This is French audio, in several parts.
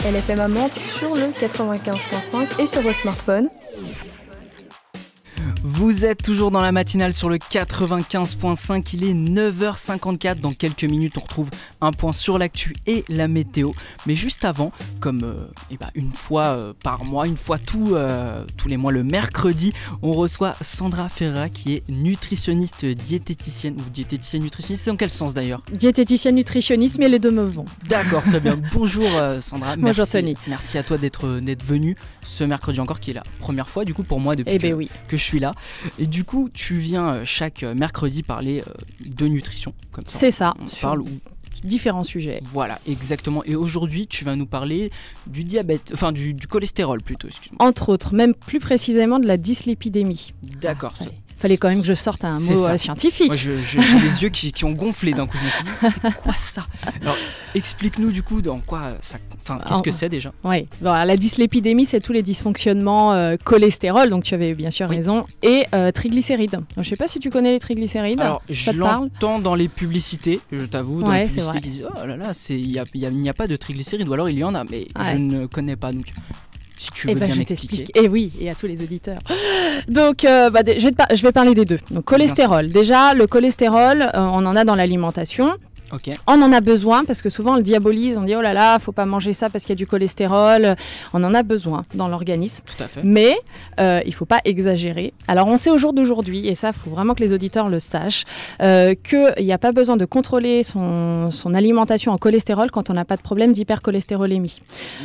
LFM à Mantes sur le 95.5 et sur vos smartphones. Vous êtes toujours dans la matinale sur le 95.5, il est 9h54. Dans quelques minutes, on retrouve un point sur l'actu et la météo. Mais juste avant, comme une fois par mois, une fois tous les mois, le mercredi, on reçoit Sandra Ferra qui est nutritionniste diététicienne. Ou diététicienne nutritionniste, c'est dans quel sens d'ailleurs? Diététicienne nutritionniste, mais les deux me vont. D'accord, très bien. Bonjour Sandra. Bonjour Tony. Merci à toi d'être venue ce mercredi encore, qui est la première fois du coup pour moi depuis que je suis là. Et du coup, tu viens chaque mercredi parler de nutrition, comme ça. C'est ça. On parle différents sujets. Voilà, exactement. Et aujourd'hui, tu vas nous parler du diabète, enfin du cholestérol plutôt, excuse-moi. Entre autres, même plus précisément de la dyslipidémie. D'accord. Fallait quand même que je sorte un mot scientifique. Moi, j'ai les yeux qui ont gonflé d'un coup. Je me suis dit, c'est quoi ça? Alors, explique-nous du coup dans quoi ça. Enfin, qu'est-ce que c'est déjà? Oui, bon, la dyslipidémie, c'est tous les dysfonctionnements cholestérol, donc tu avais bien sûr raison, et triglycérides. Je ne sais pas si tu connais les triglycérides. Alors, je l'entends dans les publicités, je t'avoue, dans les publicités qui disent oh là là, il n'y a pas de triglycérides, ou alors il y en a, mais je ne connais pas donc. Si tu veux bien m'expliquer. Et oui, et à tous les auditeurs. Donc, je vais parler des deux. Donc, cholestérol. Déjà, le cholestérol, on en a dans l'alimentation. Okay. On en a besoin parce que souvent on le diabolise, on dit oh là là, faut pas manger ça parce qu'il y a du cholestérol. On en a besoin dans l'organisme. Tout à fait. Mais il faut pas exagérer. Alors on sait au jour d'aujourd'hui, et ça faut vraiment que les auditeurs le sachent, qu'il n'y a pas besoin de contrôler son alimentation en cholestérol quand on n'a pas de problème d'hypercholestérolémie.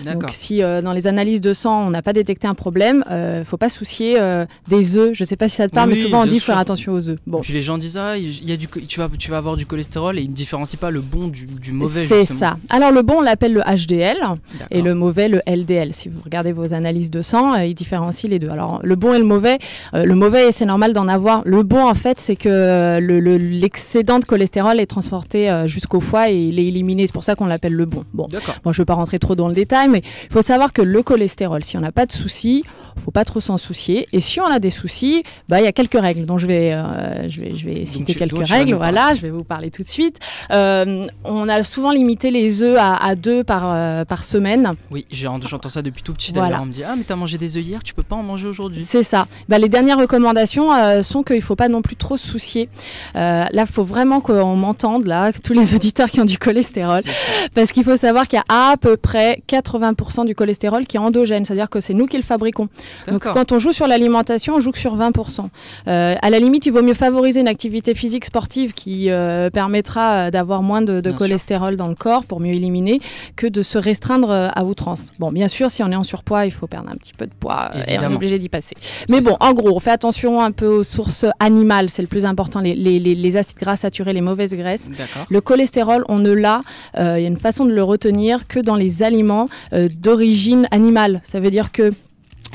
Donc si dans les analyses de sang on n'a pas détecté un problème, faut pas se soucier des œufs. Je sais pas si ça te parle, mais souvent on dit faire attention aux œufs. Bon. Puis les gens disent tu vas avoir du cholestérol et ils ne différencient pas le bon du mauvais. C'est ça. Alors le bon, on l'appelle le HDL et le mauvais, le LDL. Si vous regardez vos analyses de sang, ils différencient les deux. Alors le bon et le mauvais, c'est normal d'en avoir. Le bon, en fait, c'est que l'excédent de cholestérol est transporté jusqu'au foie et il est éliminé. C'est pour ça qu'on l'appelle le bon. Bon, je ne vais pas rentrer trop dans le détail, mais il faut savoir que le cholestérol, si on n'a pas de soucis, il ne faut pas trop s'en soucier. Et si on a des soucis, il y a quelques règles dont je vais citer quelques règles. Voilà, je vais vous parler tout de suite. On a souvent limité les œufs à 2 par semaine. Oui, j'entends ça depuis tout petit. D'ailleurs, on me dit mais t'as mangé des œufs hier, tu peux pas en manger aujourd'hui. C'est ça. Les dernières recommandations sont qu'il faut pas non plus trop se soucier. Là, il faut vraiment qu'on m'entende, là, tous les auditeurs qui ont du cholestérol, parce qu'il faut savoir qu'il y a à peu près 80% du cholestérol qui est endogène, c'est-à-dire que c'est nous qui le fabriquons. Donc, quand on joue sur l'alimentation, on joue que sur 20%. À la limite, il vaut mieux favoriser une activité physique sportive qui permettra d'avoir moins de cholestérol dans le corps pour mieux éliminer que de se restreindre à outrance. Bon, bien sûr, si on est en surpoids, il faut perdre un petit peu de poids et on est obligé d'y passer. Mais bon, en gros, on fait attention un peu aux sources animales, c'est le plus important, les acides gras saturés, les mauvaises graisses. Le cholestérol, on ne l'a, il y a une façon de le retenir que dans les aliments d'origine animale. Ça veut dire que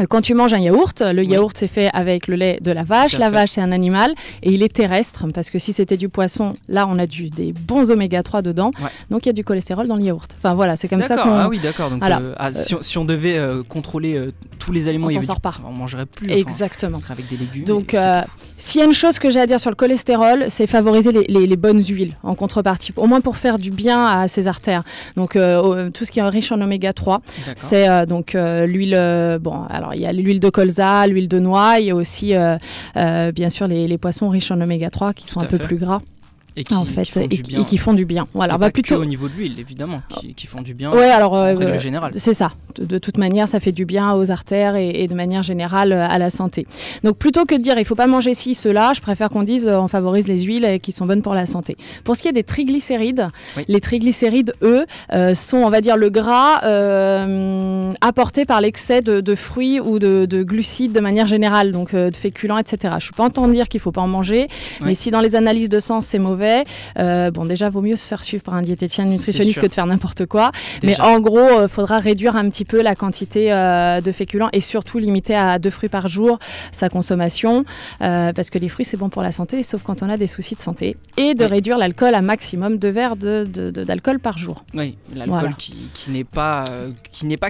quand tu manges un yaourt, le yaourt c'est fait avec le lait de la vache. La vache c'est un animal et il est terrestre parce que si c'était du poisson, là on a des bons oméga 3 dedans. Donc il y a du cholestérol dans le yaourt. Enfin voilà, c'est comme ça qu'on... Ah oui, d'accord. Donc si on devait contrôler tous les aliments, on s'en sort pas. On mangerait plus. Exactement. On serait avec des légumes. Donc s'il y a une chose que j'ai à dire sur le cholestérol, c'est favoriser les bonnes huiles en contrepartie, au moins pour faire du bien à ses artères. Donc tout ce qui est riche en oméga 3, c'est donc l'huile. Alors, il y a l'huile de colza, l'huile de noix, il y a aussi, bien sûr, les poissons riches en oméga 3 qui sont un peu plus gras. Et qui font du bien. Voilà, pas plutôt au niveau de l'huile, évidemment, qui font du bien. Ouais, alors en règle générale. C'est ça. De toute manière, ça fait du bien aux artères et de manière générale à la santé. Donc plutôt que de dire il faut pas manger ci, cela, je préfère qu'on dise on favorise les huiles qui sont bonnes pour la santé. Pour ce qui est des triglycérides, les triglycérides, eux, sont, on va dire, le gras apporté par l'excès de fruits ou de glucides de manière générale, donc de féculents, etc. Je suis pas en train de dire qu'il faut pas en manger, mais si dans les analyses de sang c'est mauvais, déjà vaut mieux se faire suivre par un diététicien nutritionniste que de faire n'importe quoi. Déjà. Mais en gros, faudra réduire un petit peu la quantité de féculents et surtout limiter à 2 fruits par jour sa consommation, parce que les fruits c'est bon pour la santé, sauf quand on a des soucis de santé, et de réduire l'alcool à maximum 2 verres d'alcool par jour. Oui, l'alcool qui n'est pas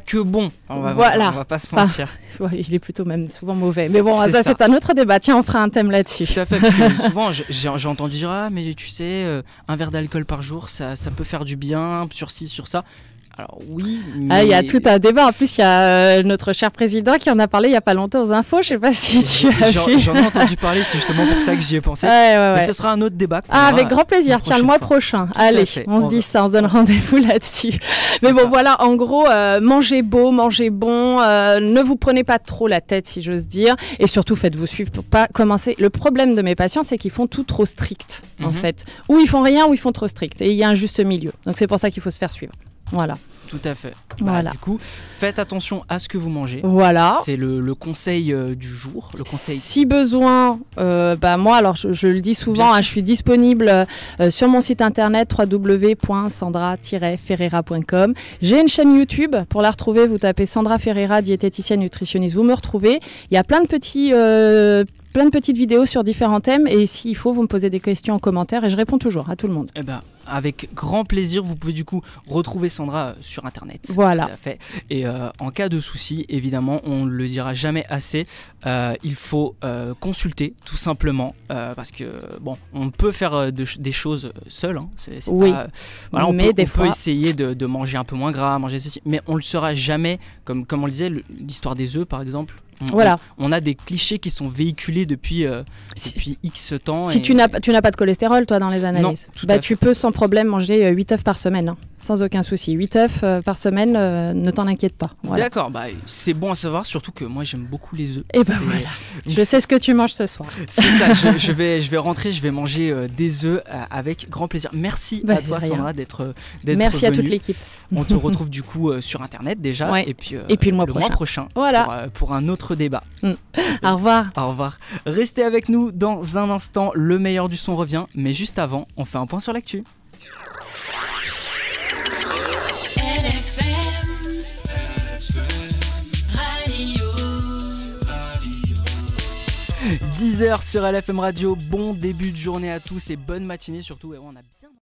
que bon. On va pas se mentir. Il est plutôt même souvent mauvais. Mais bon, ça c'est un autre débat. Tiens, on fera un thème là-dessus. Tout à fait. Parce que souvent, j'ai entendu dire mais tu sais, un verre d'alcool par jour, ça peut faire du bien sur ci, sur ça. Alors oui, il y a tout un débat. En plus, il y a notre cher président qui en a parlé il n'y a pas longtemps aux infos. Je ne sais pas si tu as vu. J'en ai entendu parler, c'est justement pour ça que j'y ai pensé. Mais ce sera un autre débat. Avec grand plaisir. Tiens, le mois prochain. Allez, on se dit ça, on se donne rendez-vous là-dessus. Mais bon, voilà, en gros, mangez beau, mangez bon. Ne vous prenez pas trop la tête, si j'ose dire. Et surtout, faites-vous suivre pour pas commencer. Le problème de mes patients, c'est qu'ils font tout trop strict, en fait. Ou ils font rien, ou ils font trop strict. Et il y a un juste milieu. Donc c'est pour ça qu'il faut se faire suivre. Voilà. Tout à fait. Voilà. Du coup, faites attention à ce que vous mangez. Voilà. C'est le conseil du jour. Le conseil. Si besoin, moi, alors je le dis souvent, je suis disponible sur mon site internet www.sandra-ferreira.com. J'ai une chaîne YouTube. Pour la retrouver, vous tapez Sandra Ferreira, diététicienne nutritionniste. Vous me retrouvez. Il y a plein de petites vidéos sur différents thèmes et s'il faut, vous me posez des questions en commentaire et je réponds toujours à tout le monde. Eh ben, avec grand plaisir, vous pouvez du coup retrouver Sandra sur internet. Voilà. Tout à fait. Et en cas de souci, évidemment, on ne le dira jamais assez, il faut consulter tout simplement parce que bon, on peut faire des choses seul. Hein, oui. Pas, voilà, on mais peut essayer de manger un peu moins gras, manger ceci, mais on le saura jamais. Comme on le disait, l'histoire des œufs par exemple. Voilà. On a des clichés qui sont véhiculés depuis X temps. Si tu n'as pas de cholestérol, toi, dans les analyses, tu peux sans problème manger 8 œufs par semaine, hein, sans aucun souci. 8 œufs par semaine, ne t'en inquiète pas. Voilà. D'accord, c'est bon à savoir, surtout que moi j'aime beaucoup les œufs. Et voilà. Je sais ce que tu manges ce soir. C'est ça, je vais rentrer, je vais manger des œufs avec grand plaisir. Merci à toi Sandra d'être Merci venue. À toute l'équipe. On te retrouve du coup sur internet déjà et puis le mois prochain. Voilà. Pour un autre débat. Au revoir. Au revoir. Restez avec nous dans un instant, le meilleur du son revient, mais juste avant, on fait un point sur l'actu. 10h sur LFM Radio, bon début de journée à tous et bonne matinée surtout. Et on a bien